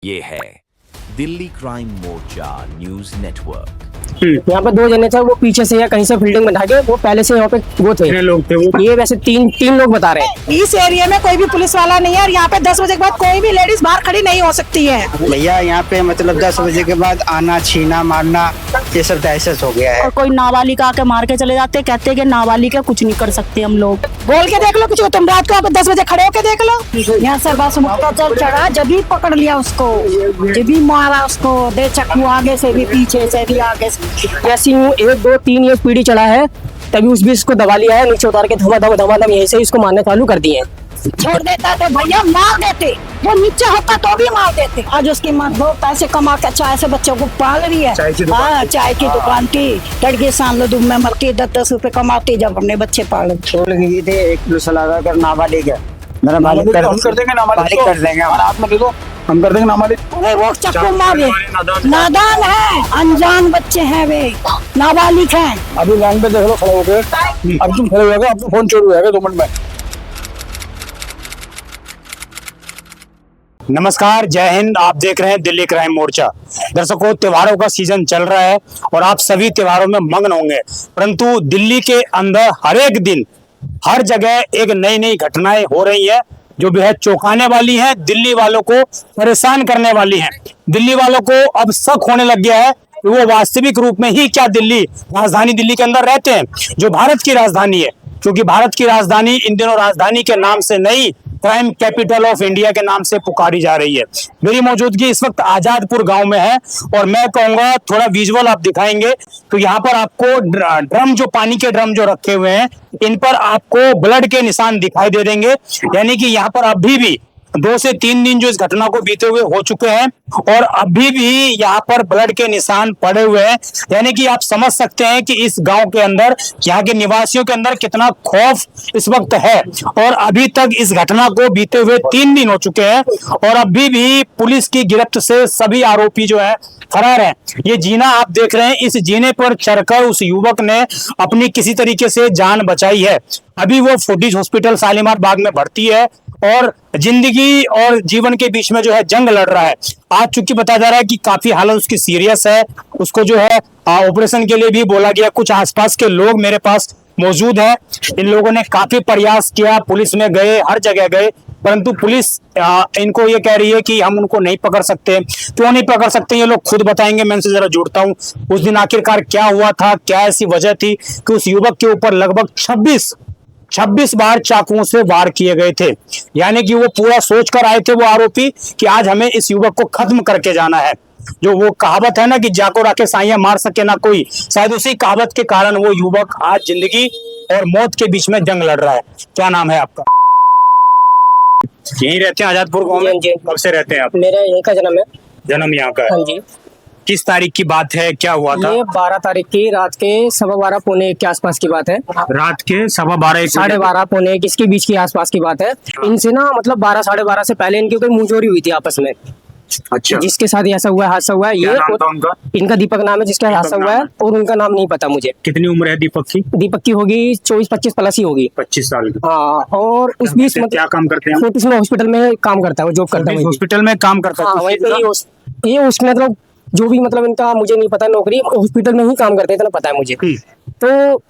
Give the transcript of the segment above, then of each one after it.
ये है दिल्ली क्राइम मोर्चा news network. यहाँ पे दो जने थे, वो पीछे से या कहीं से बिल्डिंग बना के वो पहले से यहाँ पे वो थे। कितने लोग थे वो? ये वैसे तीन लोग बता रहे हैं। इस एरिया में कोई भी पुलिस वाला नहीं है और यहाँ पे 10 बजे के बाद कोई भी लेडीज बाहर खड़ी नहीं हो सकती है। भैया यहाँ पे मतलब 10 बजे के बाद आना छीना मारना ये सब दहशत हो गया है। और कोई नाबालिग आके मार के चले जाते, कहते हैं कि नाबालिग है, कुछ नहीं कर सकते हम लोग। बोल के देख लो कुछ, तुम रात को 10 बजे खड़े होके देख लो। यहाँ से बस मुक्का चल चढ़ा, जब भी पकड़ लिया उसको, जब भी मारा उसको, दे चक्कू आगे से भी पीछे से भी आगे से। जैसे 1 2 3 ये पीढ़ी चढ़ा है, तभी उस बीच को दबा लिया है, नीचे उतार के धमाधम यहीं से इसको मारने चालू कर दिए हैं। छोड़ देता तो भैया मार देते, वो नीचे होता तो भी मार देते। आज उसकी माँ बहुत पैसे कमा के चाय से बच्चों को पाल रही है। हाँ, चाय की दुकान थी, लड़की सामने धूप में मरती, 10-10 रुपए कमाती जब अपने बच्चे पाल। छोड़ गई थी एक दूसरा लगा कर नाबालिग है, मेरा मालिक हम कर देंगे नाबालिग कर देंगे आप में दे दो, हम कर देंगे नाबालिग। अरे वो चक्कू मारे, नादान है, अनजान बच्चे हैं, वे नाबालिग हैं। अभी लाइन पे देख लो खड़े होके, अब तुम खड़े हो जाओगे, अब तो फोन चोरी हो जाएगा 2 मिनट में। नमस्कार, जय हिंद। आप देख रहे हैं दिल्ली क्राइम मोर्चा। दर्शकों, त्योहारों का सीजन चल रहा है और आप सभी त्योहारों में मग्न होंगे, परंतु दिल्ली के अंदर हर एक दिन हर जगह एक नई नई घटनाएं हो रही है जो बेहद चौंकाने वाली हैं, दिल्ली वालों को परेशान करने वाली हैं। दिल्ली वालों को अब शक होने लग गया है कि वो वास्तविक रूप में ही क्या दिल्ली, राजधानी दिल्ली के अंदर रहते हैं, जो भारत की राजधानी है। क्योंकि भारत की राजधानी इन दिनों राजधानी के नाम से नहीं, क्राइम कैपिटल ऑफ इंडिया के नाम से पुकारी जा रही है। मेरी मौजूदगी इस वक्त आजादपुर गांव में है और मैं कहूंगा थोड़ा विजुअल आप दिखाएंगे तो यहाँ पर आपको ड्रम, जो पानी के ड्रम जो रखे हुए हैं, इन पर आपको ब्लड के निशान दिखाई दे देंगे। यानी कि यहाँ पर अभी भी 2 से 3 दिन जो इस घटना को बीते हुए हो चुके हैं और अभी भी यहाँ पर ब्लड के निशान पड़े हुए हैं। यानी कि आप समझ सकते हैं कि इस गांव के अंदर, यहाँ के निवासियों के अंदर कितना खौफ इस वक्त है। और अभी तक इस घटना को बीते हुए 3 दिन हो चुके हैं और अभी भी पुलिस की गिरफ्त से सभी आरोपी जो है फरार हैं। ये जीना आप देख रहे हैं, इस जीने पर चढ़कर उस युवक ने अपनी किसी तरीके से जान बचाई है। अभी वो फोर्टिस हॉस्पिटल शालीमार बाग में भर्ती है और जिंदगी और जीवन के बीच में जो है जंग लड़ रहा है। आज चूंकि बताया जा रहा है कि काफी हालत उसकी सीरियस है, उसको जो है ऑपरेशन के लिए भी बोला गया। कुछ आसपास के लोग मेरे पास मौजूद है, इन लोगों ने काफी प्रयास किया, पुलिस में गए, हर जगह गए, परंतु पुलिस इनको ये कह रही है कि हम उनको नहीं पकड़ सकते। क्यों नहीं पकड़ सकते ये लोग खुद बताएंगे। मैं इनसे जरा जुड़ता हूँ, उस दिन आखिरकार क्या हुआ था, क्या ऐसी वजह थी कि उस युवक के ऊपर लगभग 26 बार चाकुओं से वार किए गए थे। यानी कि वो पूरा सोच कर आए थे वो आरोपी कि आज हमें इस युवक को खत्म करके जाना है। जो वो कहावत है ना कि जाको राके साइयां मार सके ना कोई, शायद उसी कहावत के कारण वो युवक आज जिंदगी और मौत के बीच में जंग लड़ रहा है। क्या नाम है आपका? यहीं रहते हैं आजादपुर गांव में? कब से रहते हैं आप? मेरा यहीं का जन्म है। जन्म यहाँ का है? हाँ जी। किस तारीख की बात है, क्या हुआ था? ये 12 तारीख की रात के 12:15 पौने 1 के आसपास की बात है। रात के 12:15 12:30 पौने 1 इसके बीच के आसपास की बात है। इनसे ना मतलब 12 साढ़े 12 से पहले इनकी कोई मुंहजोरी हुई थी आपस में। अच्छा, जिसके साथ ऐसा हुआ है, हादसा हुआ है। क्या ये नाम था उनका? इनका दीपक नाम है, जिसका हादसा हुआ है, और उनका नाम नहीं पता मुझे। कितनी उम्र है दीपक की? दीपक की होगी 24-25 प्लस ही होगी। 25 साल की। हाँ, और उस बीच क्या काम करते हैं? फोर्टिस में हॉस्पिटल में काम करता है, वो जॉब करता है। हॉस्पिटल में काम करता है? हाँ, वहीं पे ये उसमें मतलब जो भी मतलब इनका मुझे नहीं पता, नौकरी हॉस्पिटल में ही काम करते हैं, इतना पता है मुझे। तो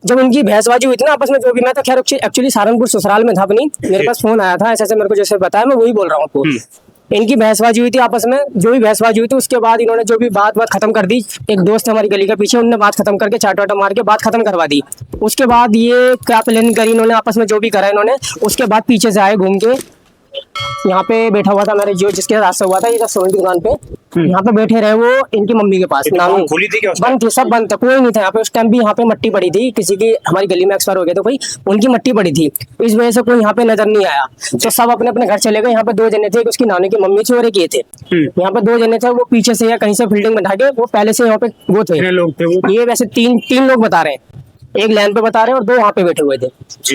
जब उनकी बहसबाजी हुई थी ना आपस में, जो भी, मैं तो खैर एक्चुअली सहारनपुर ससुराल में था अपनी, मेरे पास फोन आया था, ऐसे मेरे को जैसे बताया, मैं वही बोल रहा हूँ आपको। इनकी बहसबाजी हुई थी आपस में, जो भी बहसबाजी हुई थी उसके बाद इन्होंने जो भी बात खत्म कर दी। एक दोस्त है हमारी गली के पीछे, उन्होंने बात खत्म करके चाट वाटा मार के बात खत्म करवा दी। उसके बाद ये क्या प्लान करी इन्होंने आपस में, जो भी करा इन्होंने, उसके बाद पीछे से आए घूम के, यहाँ पे बैठा हुआ था मेरे जो जिसके हादसा हुआ था, ये सोनी की दुकान पे, यहाँ पे बैठे रहे वो इनकी मम्मी के पास। नानी खुली थी क्या? बंद थी, सब बंद था, कोई नहीं था यहाँ पे उस टाइम भी। यहाँ पे मट्टी पड़ी थी, किसी की हमारी गली में एक्सपायर हो गए तो कोई, उनकी मट्टी पड़ी थी, इस वजह से कोई यहाँ पे नजर नहीं आया। तो सब अपने अपने घर चले गए। यहाँ पे 2 जने थे, उसकी नानी की मम्मी थी और एक ये थे। यहाँ पे 2 जने थे, वो पीछे से या कहीं से बिल्डिंग बना के वो पहले से यहाँ पे वो थे। लोग थे वो? ये वैसे तीन लोग बता रहे हैं, एक लाइन पे बता रहे हैं और 2 वहाँ पे बैठे हुए थे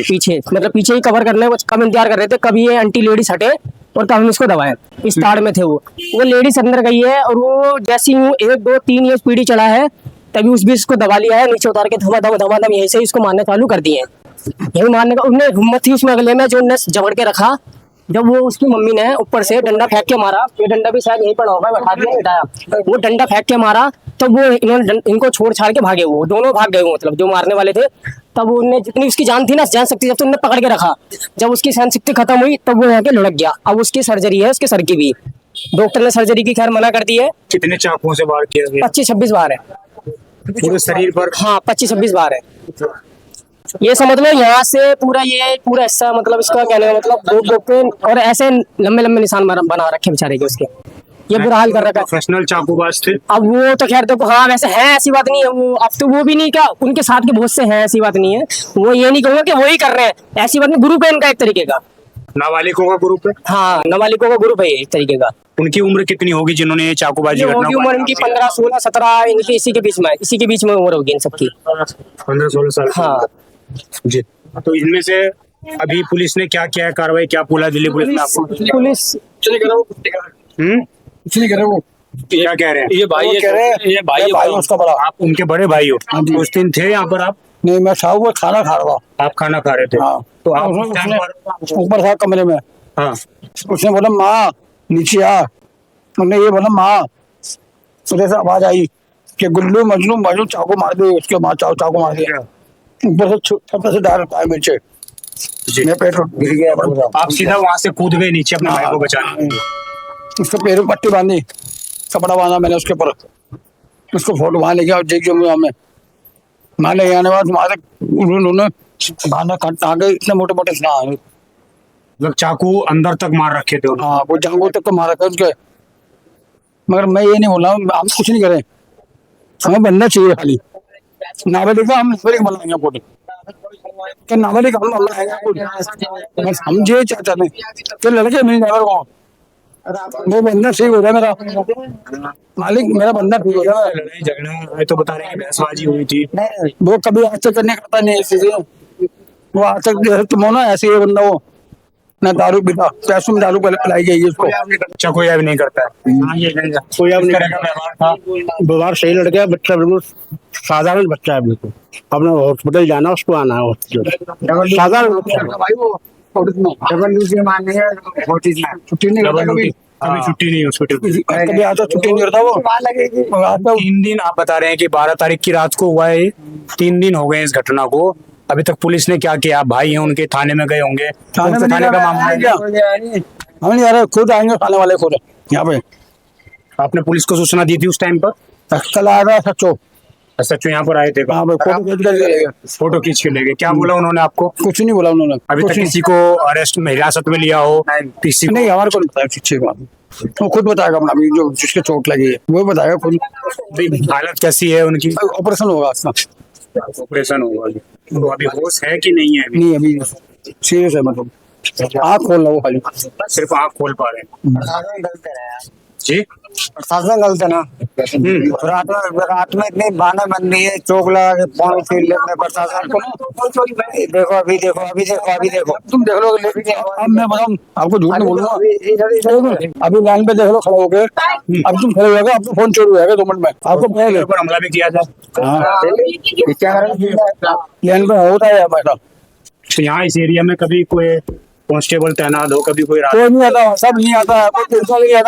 पीछे, मतलब पीछे ही कवर करने कब इंतजार कर रहे थे, कभी ये आंटी लेडीज हटे और तब हम इसको दबाए। इस ताड़ में थे वो लेडीज अंदर गई है और वो जैसी 1 2 3 ये पीढ़ी चढ़ा है, तभी उस बीच को दबा लिया है, नीचे उतार के धमाधम यहीं से इसको मारने चालू कर दिए हैं। यही मारने का उन्हें हिम्मत थी उसमें, अगले में जो उन्हें जबड़ के रखा जब वो उसकी मम्मी ने ऊपर से डंडा फेंक के मारा, ये डंडा भी शायद यहीं पड़ा होगा, बैठा दिया उठाया, वो डंडा फेंक के मारा, तब वो इन्होंने इनको छोड़ छाड़ के भागे, वो दोनों भाग गए, मतलब जो मारने वाले थे। तब उन्हें जितनी उसकी जान थी ना, जान शक्ति, जब तो उन्हें पकड़ के रखा, जब उसकी सहन शक्ति खत्म हुई तब वो यहाँ के लुढ़क गया। अब उसकी सर्जरी है, उसके सर की भी, डॉक्टर ने सर्जरी की खैर मना कर दी है। कितने चाकुओं से वार किया गया? 25-26 बार है पूरे शरीर पर? हाँ 25-26 बार है। ये समझ लो यहाँ से पूरा ये पूरा हिस्सा, मतलब इसका कहने का मतलब दो पे, और ऐसे लंबे लंबे निशान बना रखे बेचारे के उसके, ये बुरा हाल कर रखा है। प्रोफेशनल चाकूबाज थे? अब वो तो खैर देखो, हाँ वैसे है, ऐसी बात नहीं है, वो अब तो वो भी नहीं, क्या उनके साथ के बहुत से हैं, ऐसी बात नहीं है, वो ये नहीं कहूँगा कि वो ही कर रहे हैं, ऐसी बात नहीं, ग्रुप है इनका एक तरीके का। नाबालिगों का ग्रुप है? हाँ नाबालिगों का ग्रुप है ये एक तरीके का। उनकी उम्र कितनी होगी जिन्होंने ये चाकूबाजी होगी उम्र इनकी 15, 16, 17, इनकी इसी के बीच में, इसी के बीच में उम्र होगी इन सबकी। 15-16 साल? हाँ जी। तो इनमें से अभी पुलिस ने क्या किया है कार्रवाई, क्या बोला दिल्ली पुलिस ने आपको? पुलिस नहीं कर रहे वो, क्या कह रहे हैं? ये भाई ये भाई उसका बड़ा। आप उनके बड़े भाई हो? उस दिन थे यहाँ पर आप? नहीं, मैं साहब वो खाना खा रहा था। आप खाना खा रहे थे? हाँ। तो आप उस टाइम पर? ऊपर था कमरे में। हाँ। उसने बोला माँ नीचे आ, मैंने ये बोला माँ, उधर से आवाज आई कि गुल्लू मजनू मजनू चाकू मार दे, उसके माँ चाकू मार दिया, ऊपर से छत से डायरेक्ट आए नीचे, मेरे पेट गिर गया पूरा। आप सीधा वहां से कूद गए नीचे अपने भाई को बचाने? उसके पैरों में पट्टी बांधी, कपड़ा बांधा मैंने उसके ऊपर, उसको फोटो वहां ले गया जो हमें वहां ले आने बाद वहां से उन्होंने बांधा काट आगे, इतने मोटे मोटे मतलब चाकू अंदर तक मार रखे थे? हाँ वो जांघों तक तो मारा था उसके। मगर मैं ये नहीं बोल रहा हूँ हम कुछ नहीं करें, हमें बनना चाहिए खाली नाबालिग का, हम बनाएंगे फोटो क्या नाबालिग हम बनाएंगे, बस हम ये चाहते हैं कि लड़के मिल जाए को, वो बंदा ठीक हो जाए, मेरा मालिक मेरा बंदा ठीक हो जाए। लड़ाई झगड़ा तो बता रहे हैं कि बहसबाजी हुई थी? वो कभी आज तक करने करता नहीं ऐसी चीजें, वो आज तक तुम हो ना ऐसे ही बंदा, वो ना दारू पीता, पैसों में दारू पिलाई गई है उसको। अच्छा कोई अब नहीं करता है? कोई अब नहीं करेगा। व्यवहार सही लड़का है, बच्चा बिल्कुल साधारण बच्चा है, बिल्कुल अपना हॉस्पिटल जाना उसको आना है हॉस्पिटल, साधारण बच्चा है। छुट्टी नहीं करता कभी, कभी छुट्टी नहीं हॉस्पिटल की? कभी आता छुट्टी नहीं करता वो। 3 दिन आप बता रहे हैं कि 12 तारीख की रात को हुआ है, 3 दिन हो गए इस घटना को, अभी तक पुलिस ने क्या किया? भाई हैं उनके, थाने में गए होंगे? थाने में थाने का मामला है क्या? हम नहीं आ रहे, खुद आएंगे थाने वाले, खुद यहाँ पे। आपने पुलिस को सूचना दी थी उस टाइम पर? कल आया था सच्चो, सच्चो यहाँ पर आए थे? हाँ भाई, फोटो खींच कर ले गए। फोटो खींच के ले गए? क्या बोला उन्होंने आपको? कुछ नहीं बोला उन्होंने अभी तक किसी को अरेस्ट में, हिरासत में लिया हो किसी को? नहीं, हमारे को नहीं बताया किसी को, वो खुद बताएगा अपना, अभी जो जिसके चोट लगी है वो बताएगा खुद। हालत कैसी है उनकी? ऑपरेशन होगा उसका, ऑपरेशन होगा। तो अभी होश है कि नहीं है? अभी नहीं, अभी सीरियस है, मतलब आँख खोल लो खाली, सिर्फ आँख खोल पा रहे हैं। जी प्रशासन गलत है ना, रात में इतनी बाना बन रही है, चौक लगा के फोन छीन लेते प्रशासन को। देखो अभी देखो अभी देखो अभी देखो, तुम देख लो। अब मैं बताऊँ आपको, झूठ नहीं बोलूंगा, अभी लाइन पे देख लो खड़े होके, अब तुम खड़े हो जाएगा, आपको फोन चोरी हो जाएगा 2 मिनट में, आपको पहले ऊपर हमला भी किया जाए? लाइन पे होता है हमारा। तो यहाँ इस एरिया में कभी कोई कांस्टेबल तैनात हो, कभी कोई कोई नहीं आता, सब नहीं आता, कोई पुलिस नहीं आता,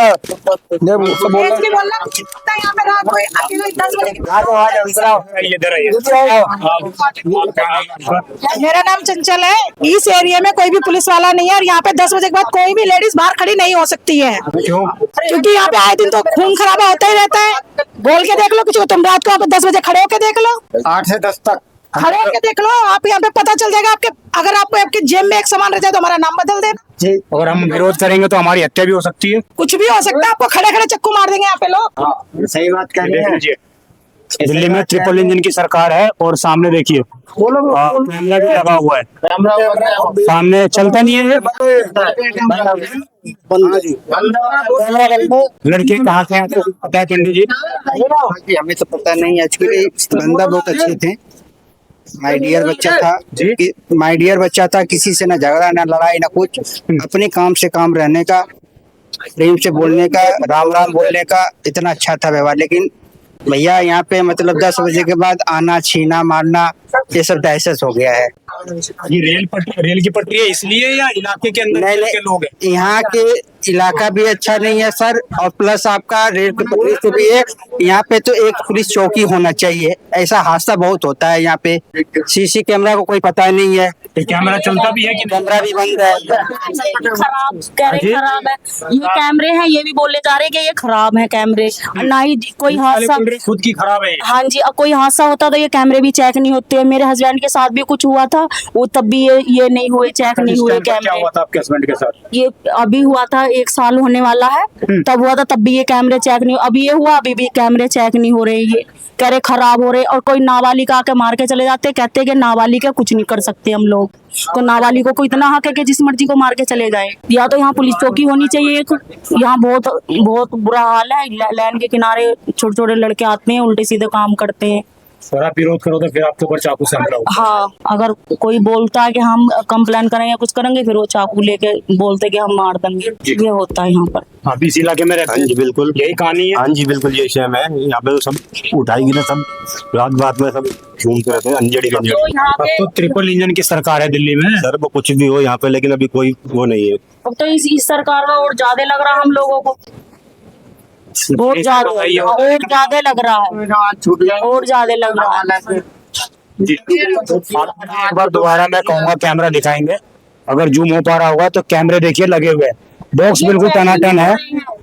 इधर आइए। मेरा नाम चंचल है। इस एरिया में कोई भी पुलिस वाला नहीं है और यहाँ पे 10 बजे के बाद कोई भी लेडीज बाहर खड़ी नहीं हो सकती है। क्यों? क्योंकि यहाँ पे आए दिन तो खून खराबा होता ही रहता है। बोल के देख लो कुछ, तुम रात को 10 बजे खड़े होके देख लो, 8 से 10 तक खड़े होके देख लो, आप यहाँ पे पता चल जाएगा। आपके अगर आपको आपके जेब में एक सामान रह जाए तो हमारा नाम बदल देना। अगर हम विरोध करेंगे तो हमारी हत्या भी हो सकती है? कुछ भी हो सकता है, आपको खड़े खड़े चक्कू मार देंगे यहाँ पे लोग। सही बात कह रहे हैं। दिल्ली में ट्रिपल इंजन की सरकार है और सामने देखिए कैमरा भी लगा हुआ है, सामने चलता नहीं है। लड़के कहाँ से आते हैं पता है पंडित जी? हमें तो पता नहीं, एक्चुअली बंदा बहुत अच्छे थे, माय डियर बच्चा था, माय डियर बच्चा था, किसी से ना झगड़ा ना लड़ाई ना कुछ, अपने काम से काम रहने का, प्रेम से बोलने का, राम राम बोलने का, इतना अच्छा था व्यवहार। लेकिन भैया यहाँ पे मतलब 10 बजे के बाद आना, छीना, मारना, ये सब दहशत हो गया है। ये रेल की पटरी है इसलिए, या इलाके के अंदर नहीं, के लोग हैं? यहाँ के इलाका भी अच्छा नहीं है सर, और प्लस आपका रेल की पटरी से भी है। यहाँ पे तो एक पुलिस चौकी होना चाहिए, ऐसा हादसा बहुत होता है यहाँ पे। सीसी कैमरा को कोई पता नहीं है, ये कैमरा चलता भी है कि कैमरा भी बंद है। खराब कह रहे खराब है, ये कैमरे हैं, ये भी बोले जा रहे हैं कि ये खराब है कैमरे, और ना ही कोई हादसा। खुद की खराब है। हाँ जी, अब कोई हादसा होता तो ये कैमरे भी चेक नहीं होते। मेरे हस्बैंड के साथ भी कुछ हुआ था, वो तब भी ये नहीं हुए, चेक नहीं हुए क्या कैमरे। हुआ था आपके हस्बैंड के साथ? ये अभी हुआ था, 1 साल होने वाला है, तब हुआ था, तब भी ये कैमरे चेक नहीं, अभी ये हुआ, अभी भी कैमरे चेक नहीं हो रहे, ये कह रहे खराब हो रहे। और कोई नाबालिग आके मार के चले जाते, कहते हैं कि नाबालिग है, कुछ नहीं कर सकते हम लोग। तो नाबालिगों को इतना हक है कि जिस मर्जी को मार के चले जाए। या तो यहाँ पुलिस चौकी होनी चाहिए एक, यहाँ बहुत बहुत बुरा हाल है। लाइन के किनारे छोटे छोटे लड़के आते हैं, उल्टे सीधे काम करते हैं। और आप विरोध करो तो फिर आपके ऊपर चाकू से हमला होगा। हाँ, अगर कोई बोलता है कि हम कंप्लेन करें या कुछ करेंगे, फिर वो चाकू लेके बोलते कि हम मार देंगे। ये होता है यहाँ पर। आप इस इलाके में रहते हैं? हाँ जी बिल्कुल, यही कहानी है। हाँ जी बिल्कुल यही सेम है। यहाँ पे तो सब उठाएगी ना, सब रात में सब घूमते रहते हैं अंजड़ी तो यहाँ अब पे तो ट्रिपल इंजन की सरकार है दिल्ली में। सर, वो कुछ भी हो यहाँ पे, लेकिन अभी कोई वो नहीं है। अब तो इस सरकार का और ज्यादा लग रहा है हम लोगों को, बहुत ज्यादा और ज्यादा लग रहा है, और ज्यादा लग रहा है। जी, एक बार दोबारा मैं कहूंगा कैमरा दिखाएंगे, अगर जूम हो पा रहा होगा तो कैमरे देखिए लगे हुए हैं, बॉक्स बिल्कुल टनाटन है,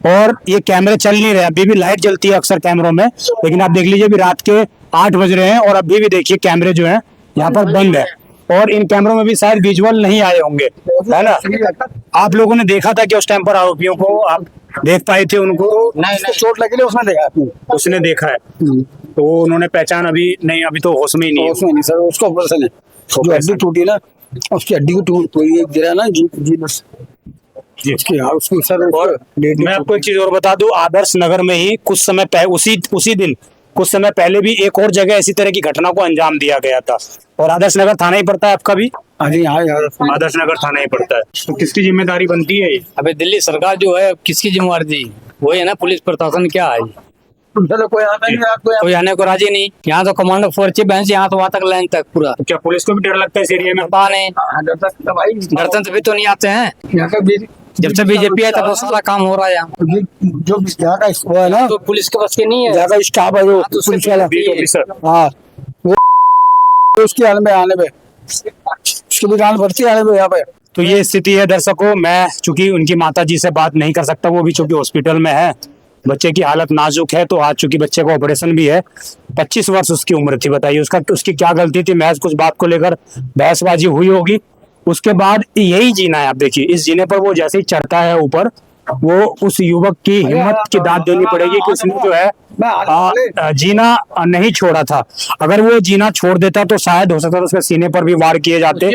और ये कैमरे चल नहीं रहे। अभी भी लाइट जलती है अक्सर कैमरों में, लेकिन आप देख लीजिए अभी रात के 8 बज रहे हैं और अभी भी देखिए कैमरे जो हैं यहाँ पर बंद है, और इन कैमरों में भी शायद विजुअल नहीं आए होंगे, है ना? आप लोगों ने देखा था कि उस टाइम पर आरोपियों को आप देख पाए थे उनको? नहीं, चोट लगी उसने देखा, उसने देखा है, तो उन्होंने पहचान अभी नहीं, अभी तो होश में ही नहीं है। उसमें नहीं सर, उसको ऑपरेशन है, जो हड्डी टूटी ना, उसकी हड्डी को टूट गिरा ना जी बस जी। उसकी सर। और मैं आपको एक चीज और बता दूं, आदर्श नगर में ही कुछ समय पहले, उसी दिन कुछ समय पहले भी एक और जगह ऐसी तरह की घटना को अंजाम दिया गया था, और आदर्श नगर थाना ही पड़ता है आपका भी? अरे हाँ यार, आदर्श नगर थाना ही पड़ता है। तो किसकी जिम्मेदारी बनती है ये? अबे दिल्ली सरकार जो है, किसकी जिम्मेवारी दी? वही है ना, पुलिस प्रशासन क्या है? चलो कोई आता नहीं, आपको कोई आने को राजी नहीं। यहाँ तो कमांडो फोर चीफ बेंच, यहाँ तो वहाँ तक लाइन तक पूरा। तो क्या पुलिस को भी डर लगता है इस एरिया में? पता नहीं, दर्शन तभी तो नहीं आते हैं। यहाँ का जब से बीजेपी है तब तो सारा काम हो रहा है यहाँ। जो यहाँ का वो है ना, तो पुलिस के बस की नहीं है। यहाँ का स्टाफ है जो पुलिस वाला, हाँ, वो उसकी हाल में आने पे, उसकी भी जान भरती आने पे यहाँ पे। तो ये स्थिति है दर्शकों। मैं चूंकि उनकी माता जी से बात नहीं कर सकता, वो भी चूंकि हॉस्पिटल में है, बच्चे की हालत नाजुक है, तो आज चूंकि बच्चे को ऑपरेशन भी है। 25 वर्ष उसकी उम्र थी, बताइए उसकी क्या गलती थी? महज कुछ बात को लेकर बहसबाजी हुई होगी, उसके बाद यही जीना है। आप देखिए इस जीने पर वो जैसे ही चढ़ता है ऊपर, वो उस युवक की हिम्मत की दाद देनी पड़ेगी कि उसने जो है जीना नहीं छोड़ा था। अगर वो जीना छोड़ देता तो शायद हो सकता था उसके सीने पर भी वार किए जाते,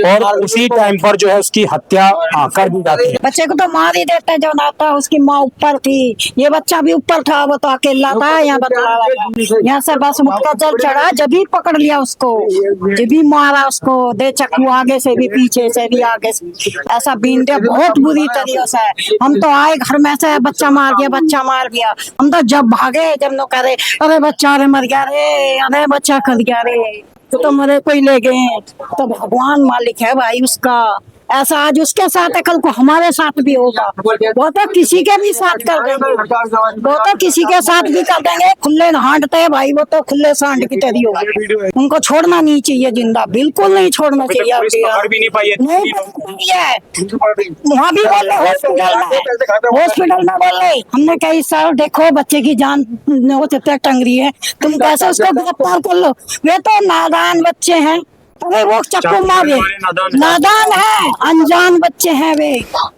और उसी टाइम पर जो है उसकी हत्या कर दी जाती। बच्चे को तो मार ही देते जो नाता, उसकी माँ ऊपर थी, ये बच्चा भी ऊपर था, वो तो अकेला था। यहाँ बता यहाँ से बस मुटका जल चढ़ा, जब भी पकड़ लिया उसको, जब भी मारा उसको, दे चक्कू आगे से भी पीछे से भी आगे से, ऐसा बीन दिया बहुत बुरी तरीके से। हम तो आए घर में से, बच्चा मार गया, बच्चा मार गया। हम तो जब भागे, जब लोग कह रहे अरे बच्चा अरे मर गया रे, अरे बच्चा खर गया रे, तो मेरे कोई ले गए। तो भगवान मालिक है भाई उसका। ऐसा आज उसके साथ है, कल को हमारे साथ भी होगा। वो तो किसी के भी साथ कर देंगे, वो तो किसी के साथ भी कर देंगे। खुले हांडते हैं भाई, वो तो खुले सांड की तरह होगा। उनको छोड़ना नहीं चाहिए जिंदा, बिल्कुल नहीं छोड़ना चाहिए। वहाँ भी बोले हॉस्पिटल में बोले, हमने कई साल देखो बच्चे की जान टंग रही है, तुम कैसे उसको गिरफ्तार कर लो? वे तो नादान बच्चे हैं, अरे वो चक्कू मारे, नादान है, अनजान बच्चे हैं, वे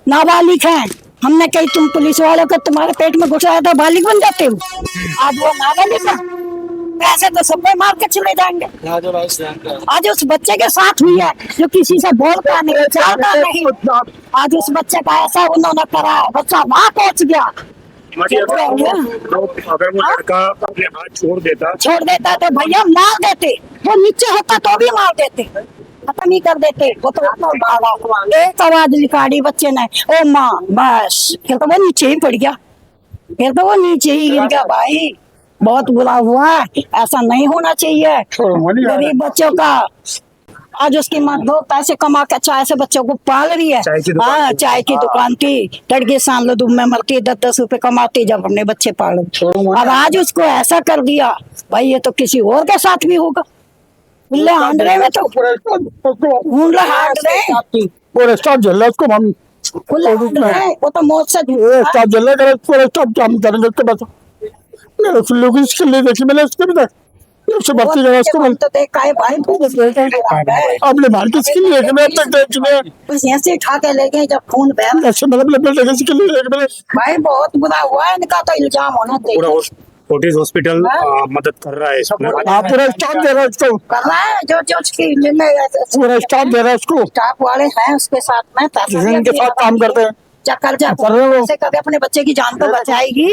नाबालिग हैं। हमने कही तुम पुलिस वालों को तुम्हारे पेट में घुसाया था, बालिग बन जाते हो। आज वो नाबालिग है, ऐसे तो सब मार के चले जाएंगे। आज उस बच्चे के साथ हुई है जो किसी से बोलता नहीं, चाहता नहीं। आज उस बच्चे का ऐसा उन्होंने करा है, बच्चा वहां पहुंच गया। अगर वो लड़का अपने हाथ छोड़ देता तो भैया मार देते, वो नीचे होता तो भी मार देते, खत्म ही कर देते। वो तो एक आवाज निकाली बच्चे ने, ओ माँ, बस फिर तो वो नीचे ही पड़ गया, फिर तो वो नीचे ही गिर गया। भाई बहुत बुरा हुआ, ऐसा नहीं होना चाहिए। गरीब बच्चों का आज उसकी माँ दो पैसे कमा के चाय से बच्चों को पाल रही है। हाँ, चाय की दुकान थी, तड़के सांलो दुम में मरती, 10-10 रुपए कमाती जब अपने बच्चे पाल। अब आज उसको ऐसा कर दिया, भाई ये तो किसी और के साथ भी होगा। खुले हांडरे में तो खुले हांडरे पूरे स्टाफ जल रहा है उसको हम खुले हांडरे, वो तो मौत से स्टाफ जल रहा है, पूरे स्टाफ काम करेंगे उसके बाद मेरे लोग इसके लिए देखिए मैंने उसके भी उससे भर्ती करा उसको मैंने तो देखा है भाई, अपने भाई किसके लिए अब तक देखने बस ऐसे उठा के ले गए जब खून बह। ऐसे मतलब लेके इसके लिए देख मैंने भाई बहुत बुरा हुआ है, इनका तो इल्जाम होना चाहिए। फोर्टिस हॉस्पिटल मदद कर रहा है इसमें। आप पूरा स्टाफ दे रहा है उसको, कर रहा है जो उसकी पूरा स्टाफ दे रहा है उसको, स्टाफ वाले हैं उसके साथ में, जिनके साथ काम करते हैं ऐसे कभी अपने बच्चे की जान तो बचाएगी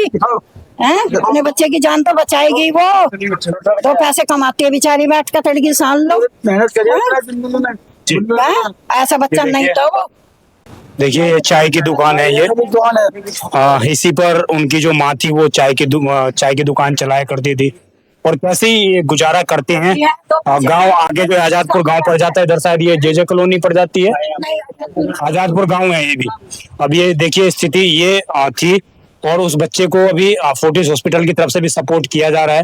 हैं, अपने बच्चे की जान तो बचाएगी वो, तो पैसे कमाती है बेचारी बैठ कर तड़की साल लो, मेहनत करिए। ऐसा बच्चा नहीं तो वो। देखिए ये चाय की दुकान है, ये इसी पर उनकी जो माँ थी वो चाय की दुकान चलाया करती थी और कैसे ही ये गुजारा करते हैं। गांव आगे जो आजादपुर गांव पड़ जाता है, इधर शायद ये जे कॉलोनी पड़ जाती है, आजादपुर गांव है ये भी। अब ये देखिए स्थिति ये थी और उस बच्चे को अभी फोर्टिस हॉस्पिटल की तरफ से भी सपोर्ट किया जा रहा है।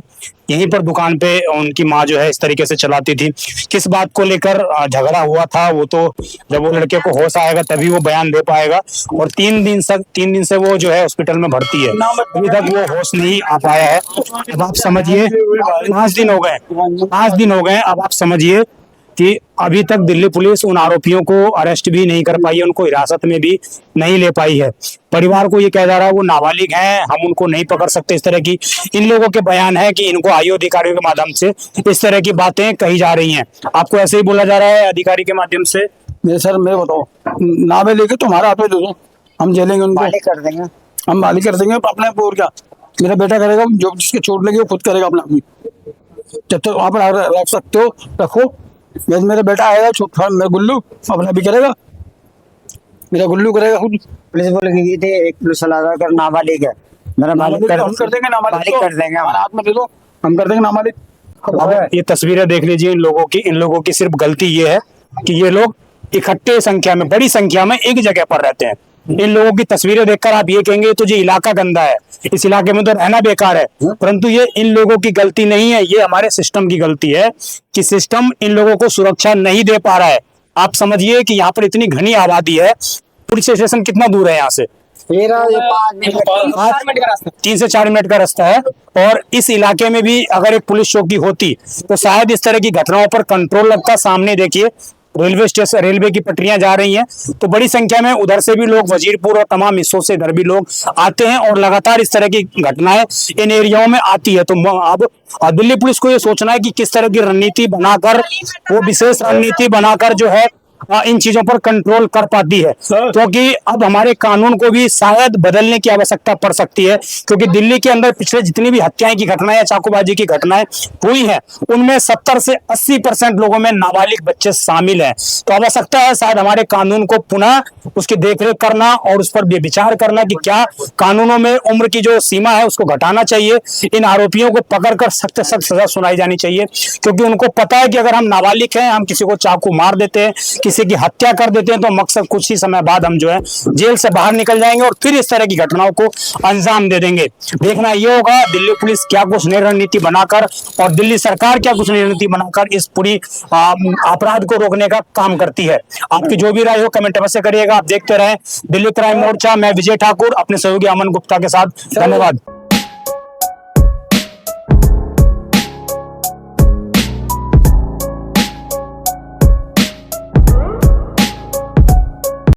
यहीं पर दुकान पे उनकी माँ जो है इस तरीके से चलाती थी। किस बात को लेकर झगड़ा हुआ था वो तो जब वो लड़के को होश आएगा तभी वो बयान दे पाएगा। और 3 दिन से वो जो है हॉस्पिटल में भर्ती है, अभी तक वो होश नहीं आ पाया है। अब आप समझिए 5 दिन हो गए। अब आप समझिए कि अभी तक दिल्ली पुलिस उन आरोपियों को अरेस्ट भी नहीं कर पाई है, उनको हिरासत में भी नहीं ले पाई है। परिवार को ये कहा जा रहा है वो नाबालिग हैं, हम उनको नहीं पकड़ सकते। इस तरह की इन लोगों के बयान है कि इनको आयु अधिकारियों के माध्यम से इस तरह की बातें कही जा रही हैं। आपको ऐसे ही बोला जा रहा है अधिकारी के माध्यम से? मेरे सर मैं बताओ, नाबालिग तुम्हारा हाथ में दे दो, हम जेलेंगे उनको, कर देंगे, हम मालिक कर देंगे अपने और क्या। मेरा बेटा करेगा, जो जिसके चोट लगी वो खुद करेगा अपना। जब तक आप रख सकते हो रखो, मेरा बेटा आएगा मेरा गुल्लू अपना भी करेगा, मेरा गुल्लू करेगा खुद। पुलिस बोल गई थी एक पुलिस वाला अगर नाबालिग है मेरा मालिक हम कर देंगे, नाबालिग कर देंगे, हमारे हाथ में दे दो, हम कर देंगे नाबालिग। अब ये तस्वीरें देख लीजिए इन लोगों की सिर्फ गलती ये है कि ये लोग इकट्ठे संख्या में, बड़ी संख्या में एक जगह पर रहते हैं। इन लोगों की तस्वीरें देखकर आप ये कहेंगे तो ये इलाका गंदा है, इस इलाके में तो रहना बेकार है, परंतु ये इन लोगों की गलती नहीं है, ये हमारे सिस्टम की गलती है कि सिस्टम इन लोगों को सुरक्षा नहीं दे पा रहा है। आप समझिए कि यहाँ पर इतनी घनी आबादी है, पुलिस स्टेशन कितना दूर है यहाँ से? 3 से 4 मिनट का रास्ता है। और इस इलाके में भी अगर एक पुलिस चौकी होती तो शायद इस तरह की घटनाओं पर कंट्रोल लगता। सामने देखिए रेलवे स्टेशन, रेलवे की पटरियां जा रही हैं, तो बड़ी संख्या में उधर से भी लोग, वजीरपुर और तमाम हिस्सों से इधर भी लोग आते हैं और लगातार इस तरह की घटनाएं इन एरियाओं में आती है। तो अब दिल्ली पुलिस को ये सोचना है कि किस तरह की रणनीति बनाकर, वो विशेष रणनीति बनाकर जो है इन चीजों पर कंट्रोल कर पाती है, क्योंकि अब हमारे कानून को भी शायद बदलने की आवश्यकता पड़ सकती है। क्योंकि दिल्ली के अंदर पिछले जितनी भी हत्याएं की घटनाएं या चाकूबाजी की घटनाएं हुई हैं, उनमें 70 से 80% लोगों में नाबालिग बच्चे शामिल हैं। तो आवश्यकता है शायद हमारे कानून को पुनः उसकी देखरेख करना और उस पर विचार करना कि क्या कानूनों में उम्र की जो सीमा है उसको घटाना चाहिए। इन आरोपियों को पकड़कर सख्त सख्त सजा सुनाई जानी चाहिए, क्योंकि उनको पता है कि अगर हम नाबालिग हैं, हम किसी को चाकू मार देते हैं, किसी की हत्या कर देते हैं, तो मकसद कुछ ही समय बाद हम जो है जेल से बाहर निकल जाएंगे और फिर इस तरह की घटनाओं को अंजाम दे देंगे। देखना ये होगा दिल्ली पुलिस क्या कुछ नई रणनीति बनाकर और दिल्ली सरकार क्या कुछ नई रणनीति बनाकर इस पूरी अपराध को रोकने का काम करती है। आपकी जो भी राय हो कमेंट अवश्य करिएगा। आप देखते रहें दिल्ली क्राइम मोर्चा। मैं विजय ठाकुर अपने सहयोगी अमन गुप्ता के साथ। धन्यवाद।